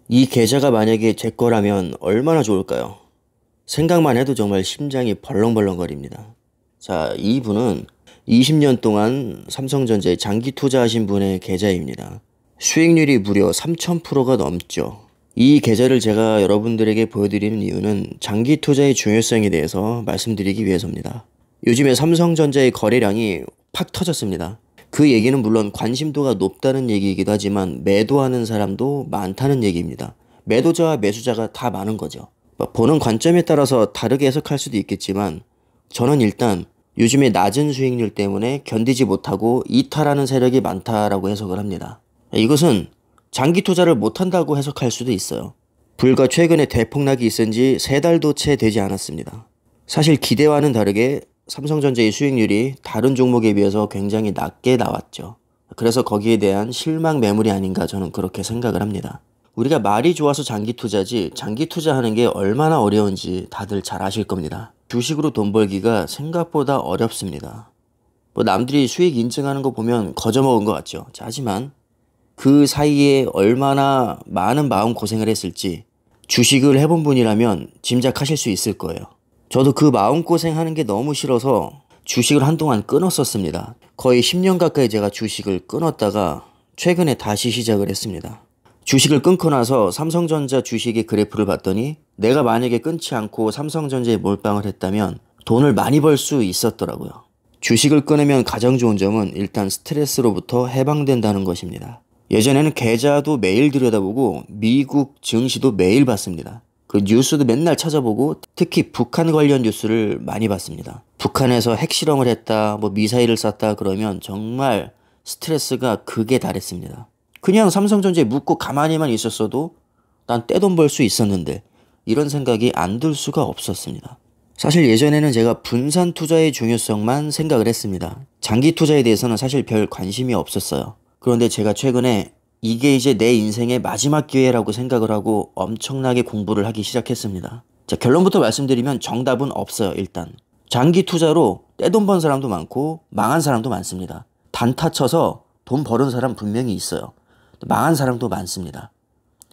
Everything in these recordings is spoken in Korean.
이 계좌가 만약에 제 거라면 얼마나 좋을까요? 생각만 해도 정말 심장이 벌렁벌렁거립니다. 자, 이분은 20년 동안 삼성전자에 장기 투자하신 분의 계좌입니다. 수익률이 무려 3000%가 넘죠. 이 계좌를 제가 여러분들에게 보여드리는 이유는 장기 투자의 중요성에 대해서 말씀드리기 위해서입니다. 요즘에 삼성전자의 거래량이 팍 터졌습니다. 그 얘기는 물론 관심도가 높다는 얘기이기도 하지만 매도하는 사람도 많다는 얘기입니다. 매도자와 매수자가 다 많은 거죠. 보는 관점에 따라서 다르게 해석할 수도 있겠지만 저는 일단 요즘에 낮은 수익률 때문에 견디지 못하고 이탈하는 세력이 많다라고 해석을 합니다. 이것은 장기 투자를 못한다고 해석할 수도 있어요. 불과 최근에 대폭락이 있은 지 3달도 채 되지 않았습니다. 사실 기대와는 다르게 삼성전자의 수익률이 다른 종목에 비해서 굉장히 낮게 나왔죠. 그래서 거기에 대한 실망 매물이 아닌가 저는 그렇게 생각을 합니다. 우리가 말이 좋아서 장기 투자지 장기 투자하는 게 얼마나 어려운지 다들 잘 아실 겁니다. 주식으로 돈 벌기가 생각보다 어렵습니다. 남들이 수익 인증하는 거 보면 거저먹은 것 같죠. 자, 하지만 그 사이에 얼마나 많은 마음고생을 했을지 주식을 해본 분이라면 짐작하실 수 있을 거예요. 저도 그 마음고생하는 게 너무 싫어서 주식을 한동안 끊었었습니다. 거의 10년 가까이 제가 주식을 끊었다가 최근에 다시 시작을 했습니다. 주식을 끊고 나서 삼성전자 주식의 그래프를 봤더니 내가 만약에 끊지 않고 삼성전자에 몰빵을 했다면 돈을 많이 벌 수 있었더라고요. 주식을 끊으면 가장 좋은 점은 일단 스트레스로부터 해방된다는 것입니다. 예전에는 계좌도 매일 들여다보고 미국 증시도 매일 봤습니다. 그 뉴스도 맨날 찾아보고 특히 북한 관련 뉴스를 많이 봤습니다. 북한에서 핵실험을 했다, 미사일을 쐈다 그러면 정말 스트레스가 극에 달했습니다. 그냥 삼성전자에 묻고 가만히만 있었어도 난 떼돈 벌 수 있었는데 이런 생각이 안 들 수가 없었습니다. 사실 예전에는 제가 분산 투자의 중요성만 생각을 했습니다. 장기 투자에 대해서는 사실 별 관심이 없었어요. 그런데 제가 최근에 이게 이제 내 인생의 마지막 기회라고 생각을 하고 엄청나게 공부를 하기 시작했습니다. 자, 결론부터 말씀드리면 정답은 없어요, 일단. 장기 투자로 떼돈 번 사람도 많고 망한 사람도 많습니다. 단타 쳐서 돈 버는 사람 분명히 있어요. 망한 사람도 많습니다.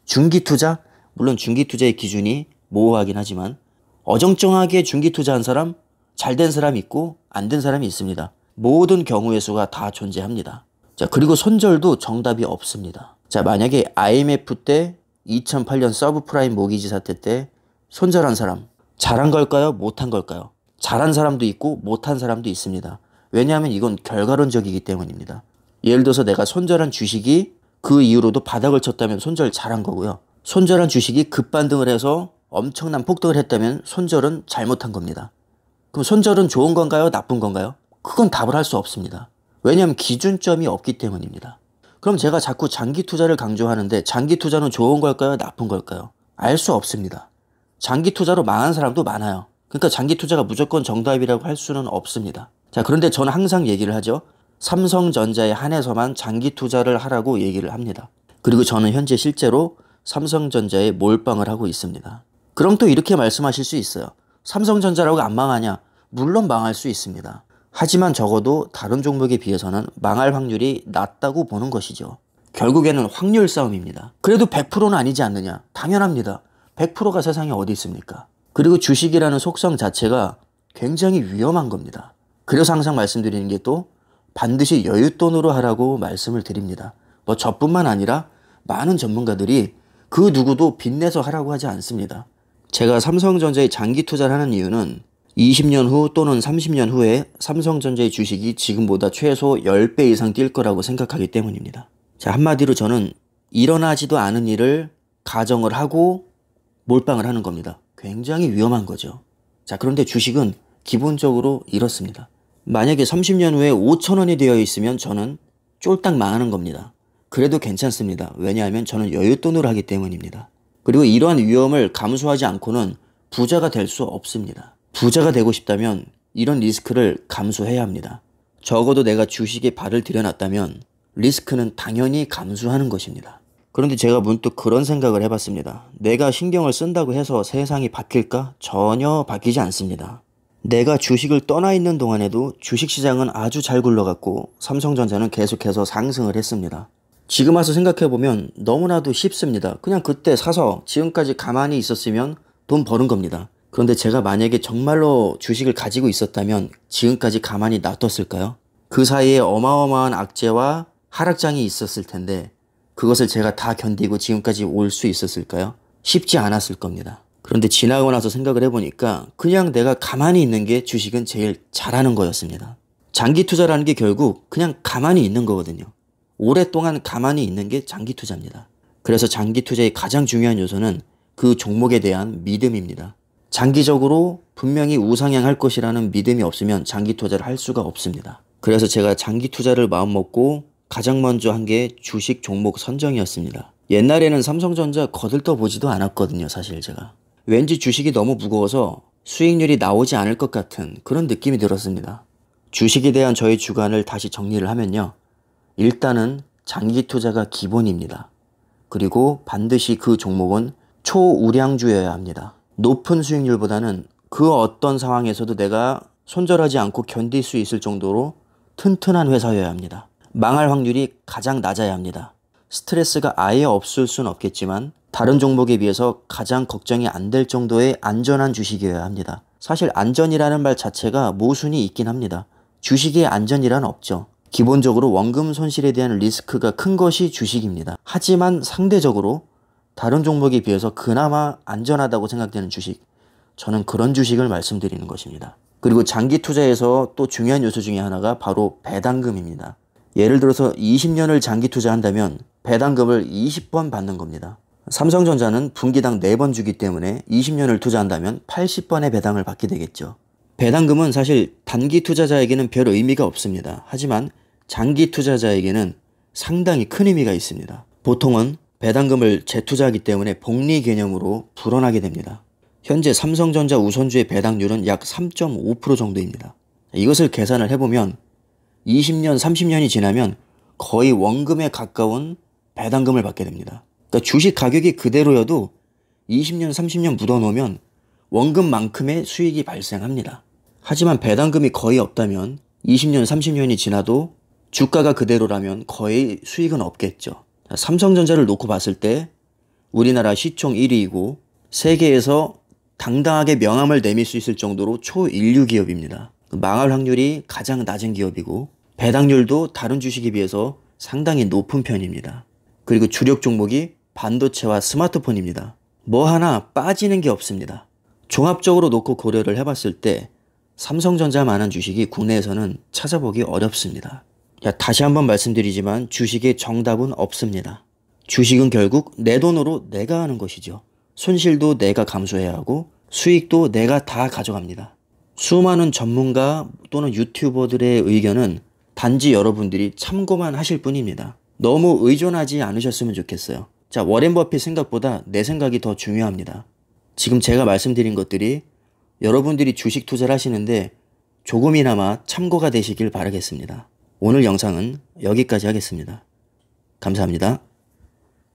중기 투자? 물론 중기 투자의 기준이 모호하긴 하지만 어정쩡하게 중기 투자한 사람, 잘 된 사람이 있고 안 된 사람이 있습니다. 모든 경우의 수가 다 존재합니다. 자, 그리고 손절도 정답이 없습니다. 자, 만약에 IMF 때 2008년 서브프라임 모기지 사태 때 손절한 사람 잘한 걸까요? 못한 걸까요? 잘한 사람도 있고 못한 사람도 있습니다. 왜냐하면 이건 결과론적이기 때문입니다. 예를 들어서 내가 손절한 주식이 그 이후로도 바닥을 쳤다면 손절 잘한 거고요. 손절한 주식이 급반등을 해서 엄청난 폭등을 했다면 손절은 잘못한 겁니다. 그럼 손절은 좋은 건가요? 나쁜 건가요? 그건 답을 할 수 없습니다. 왜냐하면 기준점이 없기 때문입니다. 그럼 제가 자꾸 장기 투자를 강조하는데 장기 투자는 좋은 걸까요? 나쁜 걸까요? 알 수 없습니다. 장기 투자로 망한 사람도 많아요. 그러니까 장기 투자가 무조건 정답이라고 할 수는 없습니다. 자, 그런데 저는 항상 얘기를 하죠. 삼성전자에 한해서만 장기 투자를 하라고 얘기를 합니다. 그리고 저는 현재 실제로 삼성전자에 몰빵을 하고 있습니다. 그럼 또 이렇게 말씀하실 수 있어요. 삼성전자라고 안 망하냐? 물론 망할 수 있습니다. 하지만 적어도 다른 종목에 비해서는 망할 확률이 낮다고 보는 것이죠. 결국에는 확률 싸움입니다. 그래도 100%는 아니지 않느냐? 당연합니다. 100%가 세상에 어디 있습니까? 그리고 주식이라는 속성 자체가 굉장히 위험한 겁니다. 그래서 항상 말씀드리는 게 또 반드시 여윳돈으로 하라고 말씀을 드립니다. 저뿐만 아니라 많은 전문가들이 그 누구도 빚내서 하라고 하지 않습니다. 제가 삼성전자에 장기 투자를 하는 이유는 20년 후 또는 30년 후에 삼성전자의 주식이 지금보다 최소 10배 이상 뛸 거라고 생각하기 때문입니다. 자, 한마디로 저는 일어나지도 않은 일을 가정을 하고 몰빵을 하는 겁니다. 굉장히 위험한 거죠. 자, 그런데 주식은 기본적으로 이렇습니다. 만약에 30년 후에 5,000원이 되어 있으면 저는 쫄딱 망하는 겁니다. 그래도 괜찮습니다. 왜냐하면 저는 여윳돈으로 하기 때문입니다. 그리고 이러한 위험을 감수하지 않고는 부자가 될 수 없습니다. 부자가 되고 싶다면 이런 리스크를 감수해야 합니다. 적어도 내가 주식에 발을 들여놨다면 리스크는 당연히 감수하는 것입니다. 그런데 제가 문득 그런 생각을 해봤습니다. 내가 신경을 쓴다고 해서 세상이 바뀔까? 전혀 바뀌지 않습니다. 내가 주식을 떠나 있는 동안에도 주식시장은 아주 잘 굴러갔고 삼성전자는 계속해서 상승을 했습니다. 지금 와서 생각해보면 너무나도 쉽습니다. 그냥 그때 사서 지금까지 가만히 있었으면 돈 버는 겁니다. 그런데 제가 만약에 정말로 주식을 가지고 있었다면 지금까지 가만히 놔뒀을까요? 그 사이에 어마어마한 악재와 하락장이 있었을 텐데 그것을 제가 다 견디고 지금까지 올 수 있었을까요? 쉽지 않았을 겁니다. 그런데 지나고 나서 생각을 해보니까 그냥 내가 가만히 있는 게 주식은 제일 잘하는 거였습니다. 장기 투자라는 게 결국 그냥 가만히 있는 거거든요. 오랫동안 가만히 있는 게 장기 투자입니다. 그래서 장기 투자의 가장 중요한 요소는 그 종목에 대한 믿음입니다. 장기적으로 분명히 우상향할 것이라는 믿음이 없으면 장기 투자를 할 수가 없습니다. 그래서 제가 장기 투자를 마음먹고 가장 먼저 한 게 주식 종목 선정이었습니다. 옛날에는 삼성전자 거들떠 보지도 않았거든요, 사실 제가. 왠지 주식이 너무 무거워서 수익률이 나오지 않을 것 같은 그런 느낌이 들었습니다. 주식에 대한 저의 주관을 다시 정리를 하면요. 일단은 장기 투자가 기본입니다. 그리고 반드시 그 종목은 초우량주여야 합니다. 높은 수익률보다는 그 어떤 상황에서도 내가 손절하지 않고 견딜 수 있을 정도로 튼튼한 회사여야 합니다. 망할 확률이 가장 낮아야 합니다. 스트레스가 아예 없을 순 없겠지만 다른 종목에 비해서 가장 걱정이 안 될 정도의 안전한 주식이어야 합니다. 사실 안전이라는 말 자체가 모순이 있긴 합니다. 주식에 안전이란 없죠. 기본적으로 원금 손실에 대한 리스크가 큰 것이 주식입니다. 하지만 상대적으로 다른 종목에 비해서 그나마 안전하다고 생각되는 주식, 저는 그런 주식을 말씀드리는 것입니다. 그리고 장기 투자에서 또 중요한 요소 중에 하나가 바로 배당금입니다. 예를 들어서 20년을 장기 투자한다면 배당금을 20번 받는 겁니다. 삼성전자는 분기당 4번 주기 때문에 20년을 투자한다면 80번의 배당을 받게 되겠죠. 배당금은 사실 단기 투자자에게는 별 의미가 없습니다. 하지만 장기 투자자에게는 상당히 큰 의미가 있습니다. 보통은 배당금을 재투자하기 때문에 복리 개념으로 불어나게 됩니다. 현재 삼성전자 우선주의 배당률은 약 3.5% 정도입니다. 이것을 계산을 해보면 20년, 30년이 지나면 거의 원금에 가까운 배당금을 받게 됩니다. 그러니까 주식 가격이 그대로여도 20년, 30년 묻어놓으면 원금만큼의 수익이 발생합니다. 하지만 배당금이 거의 없다면 20년, 30년이 지나도 주가가 그대로라면 거의 수익은 없겠죠. 삼성전자를 놓고 봤을 때 우리나라 시총 1위이고 세계에서 당당하게 명함을 내밀 수 있을 정도로 초일류 기업입니다. 망할 확률이 가장 낮은 기업이고 배당률도 다른 주식에 비해서 상당히 높은 편입니다. 그리고 주력 종목이 반도체와 스마트폰입니다. 뭐 하나 빠지는 게 없습니다. 종합적으로 놓고 고려를 해봤을 때 삼성전자만한 주식이 국내에서는 찾아보기 어렵습니다. 다시 한번 말씀드리지만 주식의 정답은 없습니다. 주식은 결국 내 돈으로 내가 하는 것이죠. 손실도 내가 감수해야 하고 수익도 내가 다 가져갑니다. 수많은 전문가 또는 유튜버들의 의견은 단지 여러분들이 참고만 하실 뿐입니다. 너무 의존하지 않으셨으면 좋겠어요. 자, 워렌 버핏 생각보다 내 생각이 더 중요합니다. 지금 제가 말씀드린 것들이 여러분들이 주식 투자를 하시는데 조금이나마 참고가 되시길 바라겠습니다. 오늘 영상은 여기까지 하겠습니다. 감사합니다.